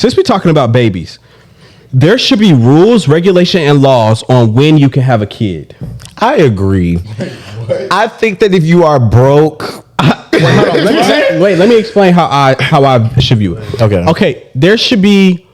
since we're talking about babies, there should be rules, regulation, and laws on when you can have a kid. I agree. I think that if you are broke, Let me explain how I should view it. Okay. There should be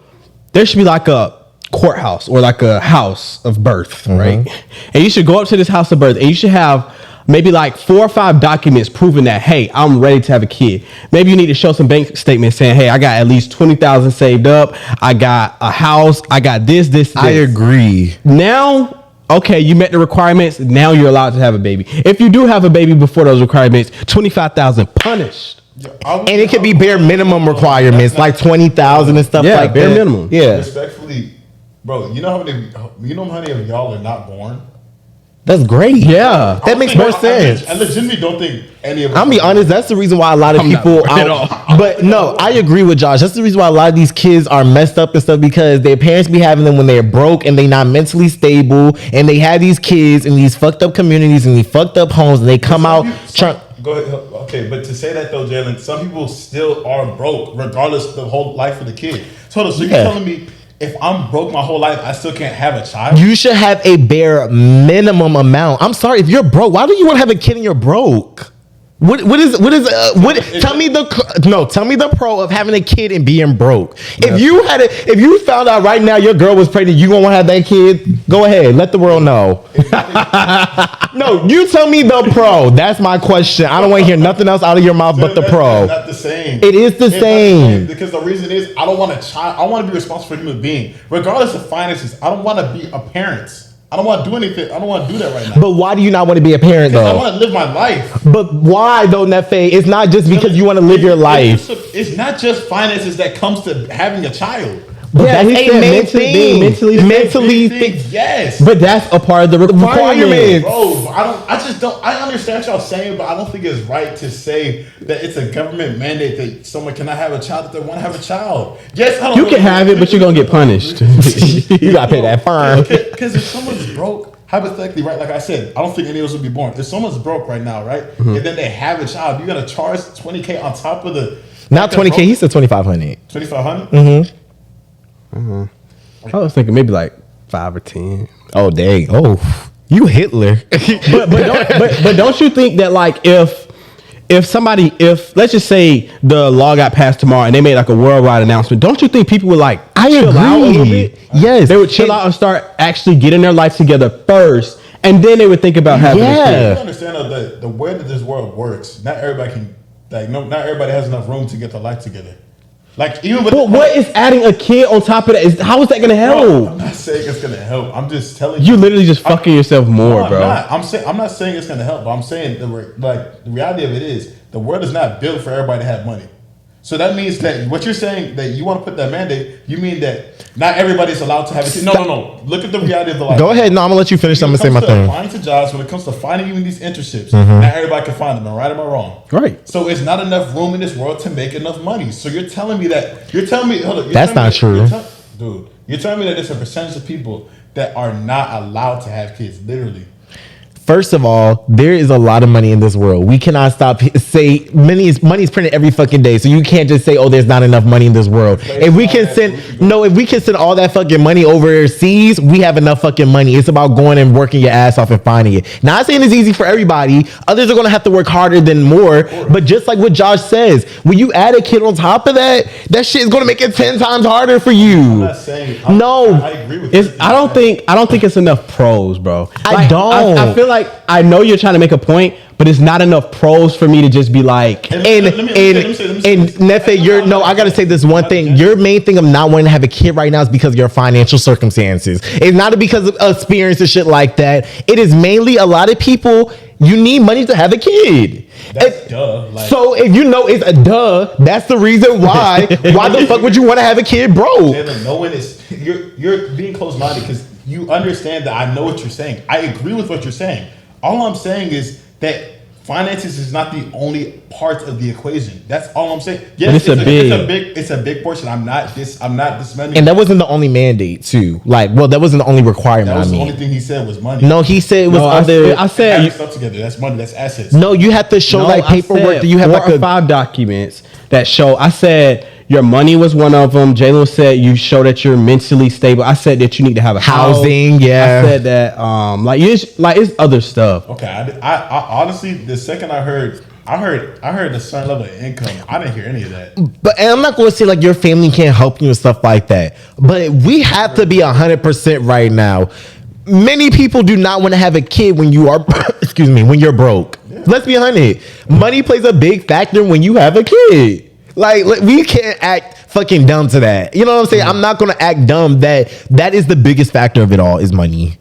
like a courthouse or like a house of birth, right? And you should go up to this house of birth, and you should have maybe like 4 or 5 documents proving that, hey, I'm ready to have a kid. Maybe you need to show some bank statements saying, hey, I got at least 20,000 saved up. I got a house. I got this. I agree. Now, okay, you met the requirements. Now you're allowed to have a baby. If you do have a baby before those requirements, 25,000 punished. And it could be bare minimum requirements, like 20,000 and stuff like bare that. minimum. Yeah. Respectfully, bro, you know how many of y'all are not born? That's great. Yeah. That makes more sense. I legitimately don't think any of us. I'll be honest, that's the reason why a lot of people but no, I agree with Josh. That's the reason why a lot of these kids are messed up and stuff, because their parents be having them when they're broke and they not mentally stable, and they have these kids in these fucked up communities and these fucked up homes, and they come out trying. Go ahead. Okay, but to say that though, Jalen, some people still are broke regardless of the whole life of the kid. So you're telling me, if I'm broke my whole life, I still can't have a child? You should have a bare minimum amount. I'm sorry, if you're broke, why do you want to have a kid and you're broke? Tell me the pro of having a kid and being broke. If you found out right now your girl was pregnant, you gonna want to have that kid? Go ahead, let the world know. No, you tell me the pro. That's my question. I don't want to hear nothing else out of your mouth but the pro. It's not the same. It is the same. Because the reason is, I don't want a child. I want to be responsible for a human being, regardless of finances. I don't want to be a parent. I don't want to do anything. I don't want to do that right now. But why do you not want to be a parent though? I want to live my life. But why though, Nefe? It's not just because you want to live your life. It's not just finances that comes to having a child. But that's a main thing. Mentally, yes. But that's a part of the requirement. Bro, I understand what y'all saying, but I don't think it's right to say that it's a government mandate that someone cannot have a child if they want to have a child. Yes, I don't. You can have it, but you're gonna get punished. You gotta pay that fine. Because if someone's broke, hypothetically, right? Like I said, I don't think any of us would be born. If someone's broke right now, right, and then they have a child, you're gonna charge $20,000 on top of the. Not $20,000. He said $2,500. $2,500. I was thinking maybe like 5 or 10. Oh dang! Oh, you Hitler. but don't you think that like if let's just say the law got passed tomorrow and they made like a worldwide announcement, don't you think people would like chill out a little bit? Yes, they would chill out and start actually getting their life together first, and then they would think about having a kid. You understand that the way that this world works, not everybody can not everybody has enough room to get their life together. Like even with what is adding a kid on top of that? How is that going to help? Bro, I'm not saying it's going to help. I'm just telling you. You literally just fucking yourself more, bro. I'm not saying it's going to help, but I'm saying the reality of it is the world is not built for everybody to have money. So that means that what you're saying that you want to put that mandate, you mean that not everybody's allowed to have a kid. No. Look at the reality of the life. Go ahead. No, I'm gonna let you finish. I'm gonna say my thing. Applying to jobs, when it comes to finding even these internships, not everybody can find them. Am I right or am I wrong? Right. So it's not enough room in this world to make enough money. So you're telling me that hold on. That's not true, dude. You're telling me that there's a percentage of people that are not allowed to have kids, literally. First of all, there is a lot of money in this world. We cannot money is printed every fucking day. So you can't just say, oh, there's not enough money in this world. If we can send all that fucking money overseas, we have enough fucking money. It's about going and working your ass off and finding it. Not saying it's easy for everybody. Others are going to have to work harder than more. But just like what Josh says, when you add a kid on top of that shit is going to make it 10 times harder for you. I'm not saying. I agree with you. I don't think it's enough pros, bro. I don't. I feel like I know you're trying to make a point, but it's not enough pros for me to just be like. And Nefe, I gotta say this one thing. Your main thing of not wanting to have a kid right now is because of your financial circumstances. It's not because of experience and shit like that. It is mainly a lot of people. You need money to have a kid. That's duh. So if you know it's a duh, that's the reason why. Why the fuck would you want to have a kid, bro? Taylor, no one is. You're being closed-minded because you understand that I know what you're saying. I agree with what you're saying. All I'm saying is that finances is not the only part of the equation. That's all I'm saying. Yes, it's a big portion. I'm not dismantling. And that wasn't the only mandate too. That wasn't the only requirement. That was the only thing he said was money. No, he said it was other. I said stuff together. That's money. That's assets. No, you have to show paperwork that you have 4 or 5 documents that show. I said your money was one of them. Jalen said you show that you're mentally stable. I said that you need to have a Housing, house. yeah. I said that it's other stuff. Okay, I honestly, the second I heard a certain level of income, I didn't hear any of that. But and I'm not going to say like your family can't help you and stuff like that. But we have to be 100% right now. Many people do not want to have a kid when you are, excuse me, when you're broke. Yeah. Let's be honest. Money plays a big factor when you have a kid. Like we can't act fucking dumb to that. You know what I'm saying? I'm not going to act dumb. That is the biggest factor of it all is money.